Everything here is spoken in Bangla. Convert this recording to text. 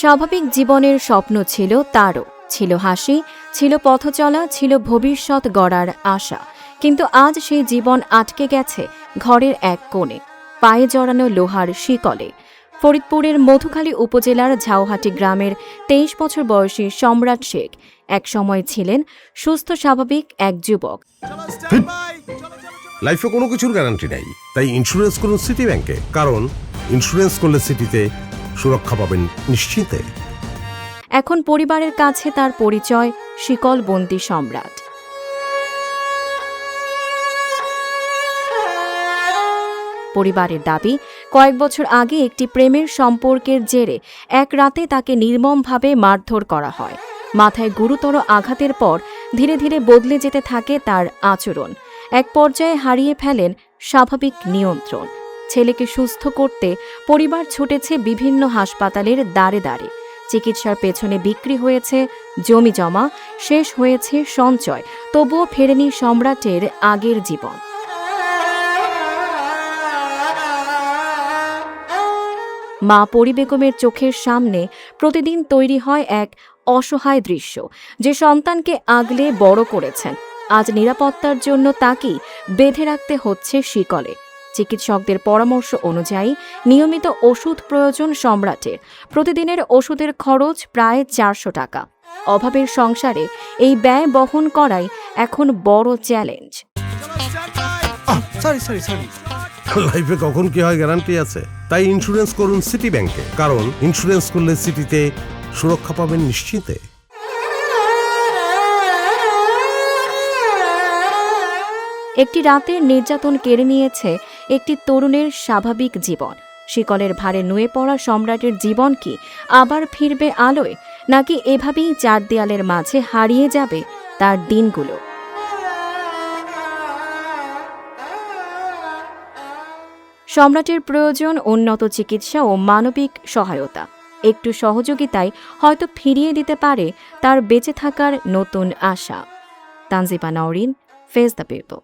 স্বাভাবিক জীবনের স্বপ্ন ছিল তারও, ছিল হাসি, ছিল পথচলা, ছিল ভবিষ্যৎ গড়ার আশা। কিন্তু আজ সেই জীবন আটকে গেছে ঘরের এক কোণে, পায়ে জড়ানো লোহার শিকলে। ফরিদপুরের মধুখালী উপজেলার ঝাউহাটি গ্রামের ২৩ বছর বয়সী সম্রাট শেখ এক সময় ছিলেন সুস্থ স্বাভাবিক এক যুবক। লাইফে কোনো কিছুর গ্যারান্টি নাই, তাই ইন্স্যুরেন্স করুন সিটি ব্যাংকে, কারণ ইন্স্যুরেন্স করলে সিটিতে সুরক্ষা পাবেন নিশ্চিন্তে। এখন পরিবারের কাছে তার পরিচয় শিকলবন্দি সম্রাট। পরিবারের দাবি, কয়েক বছর আগে একটি প্রেমের সম্পর্কের জেরে এক রাতে তাকে নির্মমভাবে মারধর করা হয়। মাথায় গুরুতর আঘাতের পর ধীরে ধীরে বদলে যেতে থাকে তার আচরণ। এক পর্যায়ে হারিয়ে ফেলেন স্বাভাবিক নিয়ন্ত্রণ। ছেলেকে সুস্থ করতে পরিবার ছুটেছে বিভিন্ন হাসপাতালের দ্বারে দ্বারে। চিকিৎসার পেছনে বিক্রি হয়েছে জমি জমা, শেষ হয়েছে সঞ্চয়, তবুও ফেরেনি সম্রাটের আগের জীবন। মা পরি বেগমের চোখের সামনে প্রতিদিন তৈরি হয় এক অসহায় দৃশ্য। যে সন্তানকে আগলে বড় করেছেন, আজ নিরাপত্তার জন্য তাকেই বেঁধে রাখতে হচ্ছে শিকলে। চিকিৎসকদের পরামর্শ অনুযায়ী নিয়মিত ওষুধ প্রয়োজন সম্রাটের। প্রতিদিনের ওষুধের খরচ প্রায় ৪০০ টাকা। অভাবের সংসারে এই ব্যয় বহন করাই এখন বড় চ্যালেঞ্জ। লাইফে কখন কি হয় গ্যারান্টি আছে, তাই ইন্স্যুরেন্স করুন সিটি ব্যাংকে, কারণ ইন্স্যুরেন্স করলে সিটিতে সুরক্ষা পাবেন নিশ্চিন্তে। একটি রাতের নির্যাতন কেড়ে নিয়েছে একটি তরুণের স্বাভাবিক জীবন। শিকলের ভারে নুয়ে পড়া সম্রাটের জীবন কি আবার ফিরবে আলোয়, নাকি এভাবেই চার দেয়ালের মাঝে হারিয়ে যাবে তার দিনগুলো? সম্রাটের প্রয়োজন উন্নত চিকিৎসা ও মানবিক সহায়তা। একটু সহযোগিতায় হয়তো ফিরিয়ে দিতে পারে তার বেঁচে থাকার নতুন আশা। Tanjiba Nowrin, face the people.